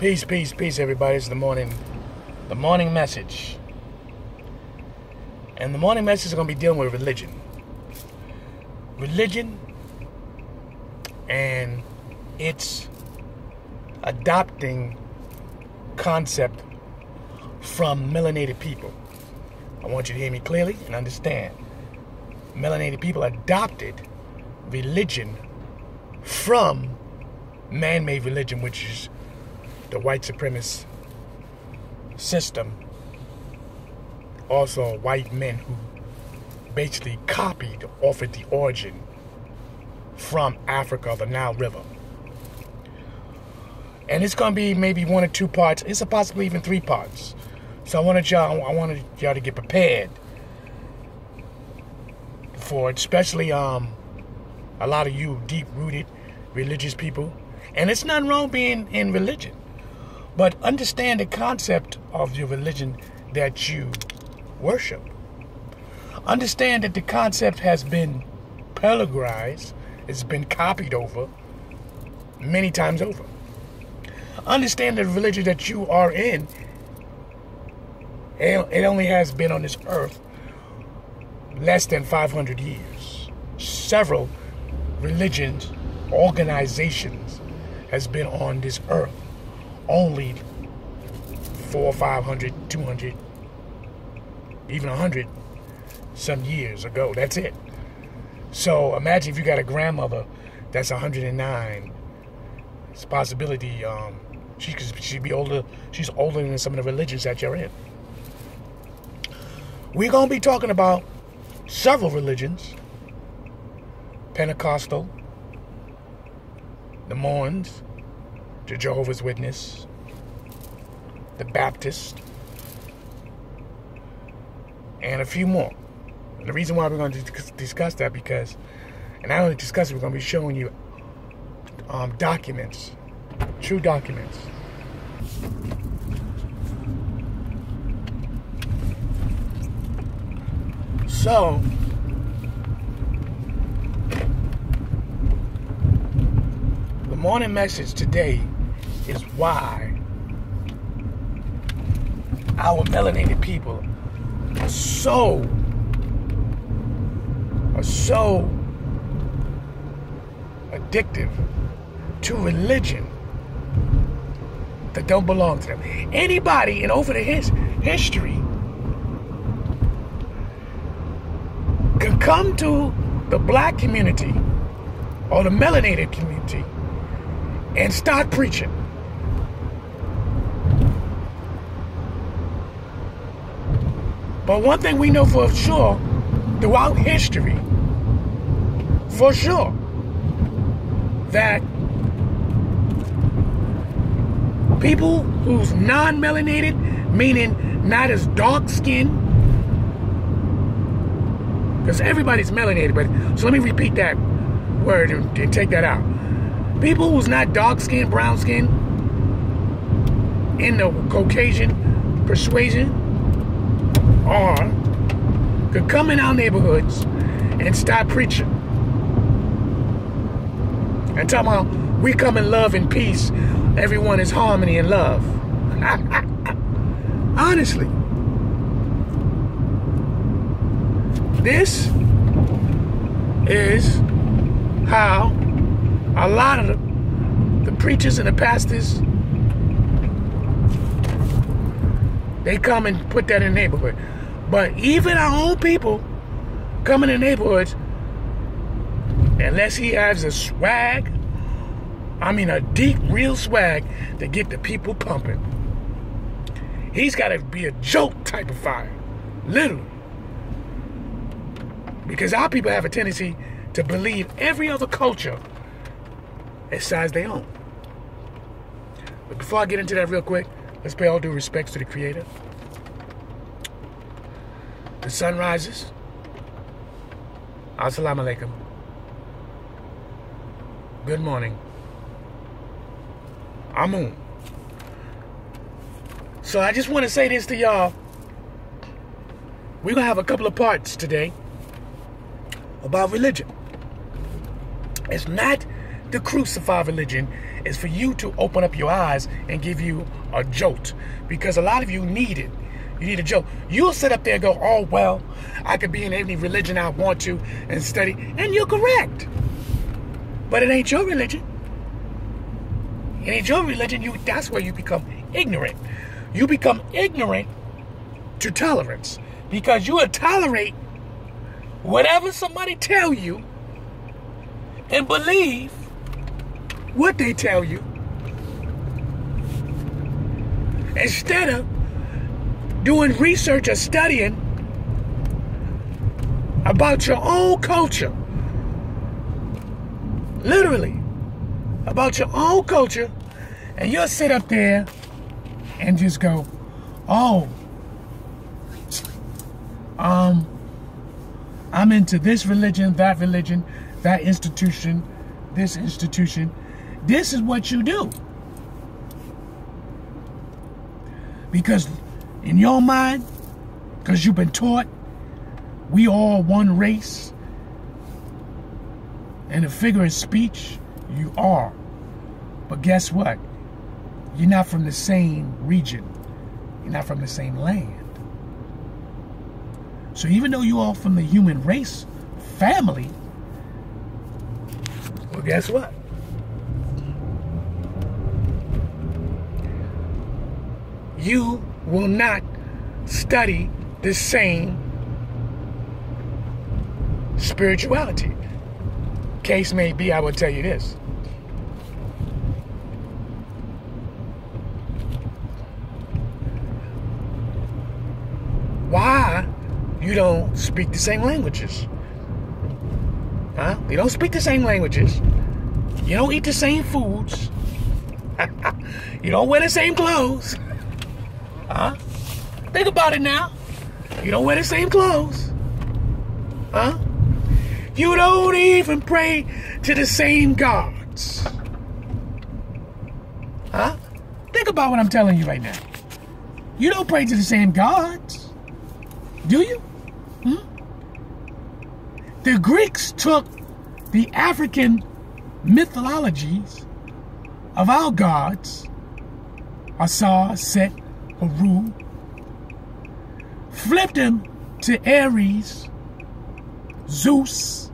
Peace, peace, peace, everybody. It's the morning message. And the morning message is going to be dealing with religion. Religion and its adopting concept from melanated people. I want you to hear me clearly and understand. Melanated people adopted religion from man-made religion, which is the white supremacist system. Also white men who basically copied off of the origin from Africa, the Nile River. And it's going to be maybe 1 or 2 parts. It's possibly even 3 parts. So I wanted y'all to get prepared for it, especially a lot of you deep-rooted religious people. And it's nothing wrong being in religion, but understand the concept of your religion that you worship. Understand that the concept has been plagiarized, it's been copied over many times over. Understand the religion that you are in, it only has been on this earth less than 500 years. Several religions, organizations has been on this earth only 400, 500, 200, even 100 some years ago. That's it. So imagine if you got a grandmother that's 109. It's a possibility she'd be older. She's older than some of the religions that you're in. We're going to be talking about several religions: Pentecostal, the Mormons, the Jehovah's Witness, the Baptist, and a few more. And the reason why we're going to discuss that because, and not only discuss it, we're going to be showing you documents, true documents. So, the morning message today is why our melanated people are so addictive to religion that don't belong to them. Anybody in over the history can come to the black community or the melanated community and start preaching. But one thing we know for sure throughout history, for sure, that people who's non-melanated, meaning not as dark-skinned, because everybody's melanated, but so let me repeat that word and take that out. People who's not dark-skinned, brown-skinned, in the Caucasian persuasion, could come in our neighborhoods and start preaching and talking about we come in love and peace, everyone is harmony and love. Honestly, this is how a lot of the preachers and the pastors, they come and put that in the neighborhood. But even our own people come in the neighborhoods, unless he has a swag, I mean a deep, real swag to get the people pumping. He's got to be a joke type of fire, literally. Because our people have a tendency to believe every other culture besides their own. But before I get into that real quick, let's pay all due respects to the Creator. The sun rises. Assalamu alaikum. Good morning. Amun. So I just want to say this to y'all. We're going to have a couple of parts today about religion. It's not the crucified religion is for you to open up your eyes and give you a jolt. Because a lot of you need it. You need a jolt. You'll sit up there and go, oh, well, I could be in any religion I want to and study. And you're correct. But it ain't your religion. It ain't your religion. That's where you become ignorant. You become ignorant to tolerance. Because you will tolerate whatever somebody tell you and believe what they tell you instead of doing research or studying about your own culture. Literally, about your own culture, and you'll sit up there and just go, oh, I'm into this religion, that institution, this institution. This is what you do. Because in your mind, because you've been taught we all one race, and a figure of speech, you are. But guess what? You're not from the same region. You're not from the same land. So even though you all from the human race family, well, guess what? You will not study the same spirituality. Case may be, I will tell you this. Why you don't speak the same languages? Huh? You don't speak the same languages. You don't eat the same foods. You don't wear the same clothes. Huh? Think about it now. You don't wear the same clothes. Huh? You don't even pray to the same gods. Huh? Think about what I'm telling you right now. You don't pray to the same gods. Do you? The Greeks took the African mythologies of our gods, Asar, Set, Haru, flipped them to Ares, Zeus,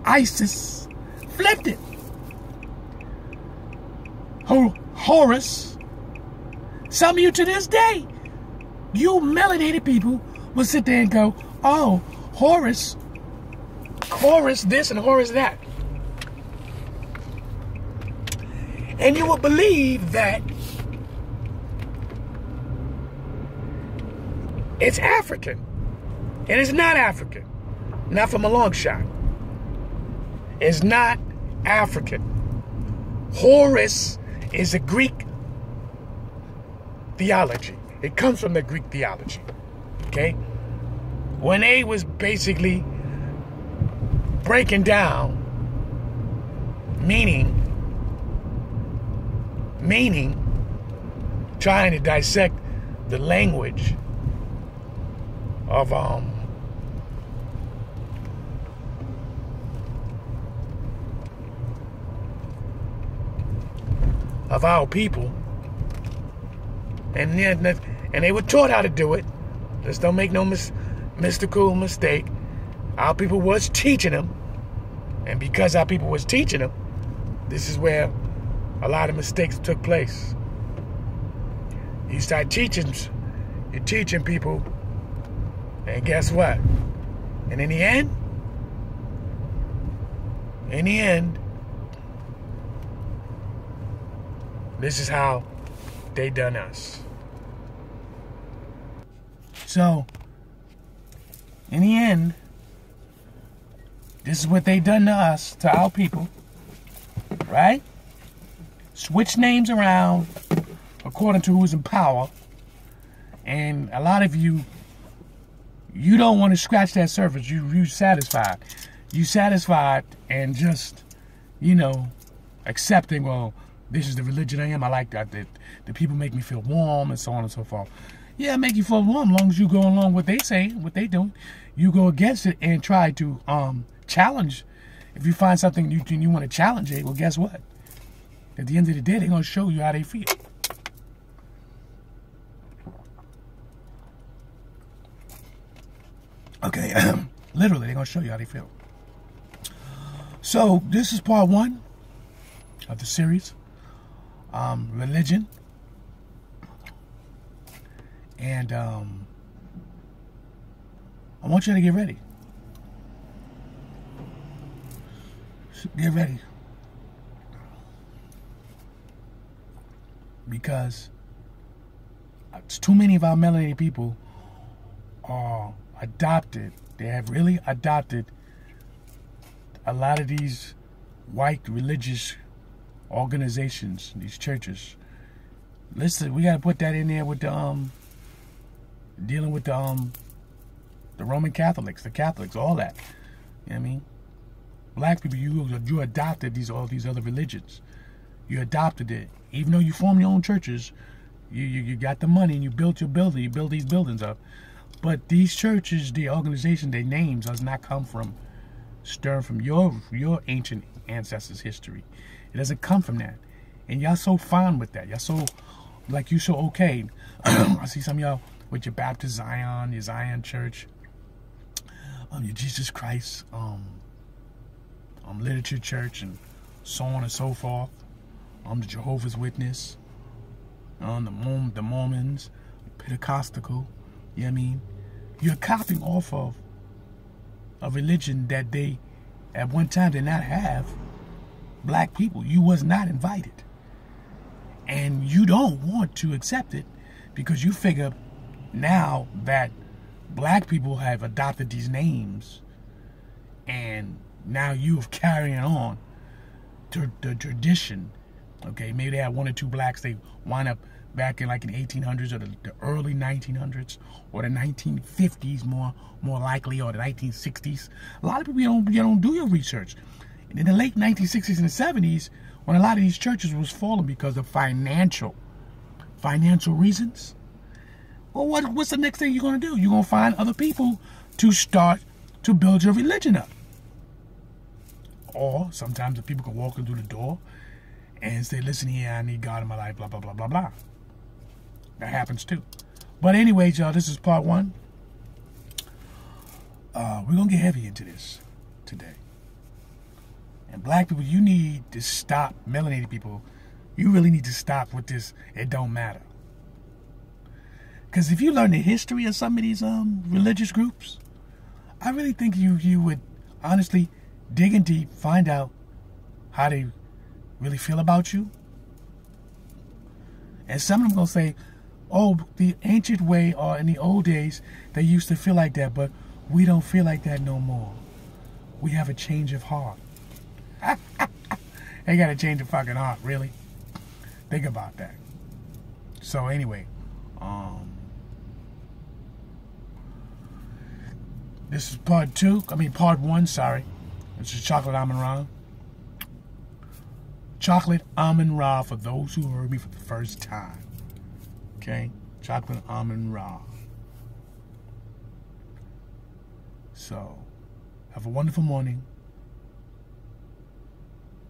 Isis, flipped it. Horus. Some of you to this day, you melanated people will sit there and go, oh, Horus this and Horus that. And you will believe that it's African. And it's not African. Not from a long shot. It's not African. Horus is a Greek theology. It comes from the Greek theology. Okay? When they was basically breaking down meaning, trying to dissect the language of our people, and they were taught how to do it. Just don't make no mystical mistake. Our people was teaching them, and because our people was teaching them, this is where a lot of mistakes took place. You start teaching, you're teaching people, and guess what? And in the end, this is how they done us. So, in the end, this is what they done to us, to our people, right? Switch names around according to who's in power. And a lot of you don't want to scratch that surface. You satisfied. You satisfied and just, accepting, well, this is the religion I am. I like that. The people make me feel warm and so on and so forth. Yeah, make you feel warm as long as you go along with what they say, what they doing. You go against it and try to challenge If you find something you want to challenge it, well, guess what? At the end of the day, they're going to show you how they feel. Okay, literally, they're going to show you how they feel. So, this is part 1 of the series, religion. And I want you to get ready. Get ready. Because too many of our melanated people are adopted. They have really adopted a lot of these white religious organizations, these churches. Listen, we gotta put that in there with the dealing with the Roman Catholics, the Catholics, all that. You know what I mean? Black people, you adopted all these other religions. You adopted it. Even though you formed your own churches, you got the money and you built your building, you build these buildings up. But these churches, the organization, their names does not come from your ancient ancestors' history. It doesn't come from that. And y'all so fine with that. Y'all so, like, you so okay. I see some of y'all with your Baptist Zion, your Zion Church, your Jesus Christ, Literature Church, and so on and so forth. The Jehovah's Witness, the Mormons, Pentecostal. You know what I mean? You're copying off of a religion that they, at one time, did not have black people. You was not invited. And you don't want to accept it because you figure now that black people have adopted these names and now you've carrying on to the tradition. Okay, maybe they had 1 or 2 blacks. They wind up back in like in 1800s or the early 1900s or the 1950s, more likely, or the 1960s. A lot of people you don't do your research. And in the late 1960s and the 70s, when a lot of these churches was falling because of financial reasons, well, what's the next thing you're going to do? You're going to find other people to start to build your religion up. Or sometimes the people can walk in through the door and say, listen here, I need God in my life, blah, blah, blah, blah, blah. That happens too. But anyways, y'all, this is part 1. We're going to get heavy into this today. And black people, you need to stop, melanated people, you really need to stop with this, it don't matter. Because if you learn the history of some of these religious groups, I really think you would honestly dig in deep, find out how they really feel about you. And some of them going to say, oh, the ancient way, or in the old days, they used to feel like that, but we don't feel like that no more. We have a change of heart. They got to change of fucking heart, really. Think about that. So anyway, this is part 1, sorry. This is Chocolate Amun Ra. Chocolate Amun Ra for those who heard me for the first time. Okay? Chocolate Amun Ra. So, have a wonderful morning.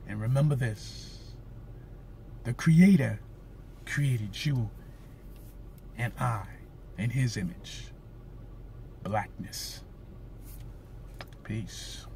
And remember this. The Creator created you and I in His image. Blackness. Peace.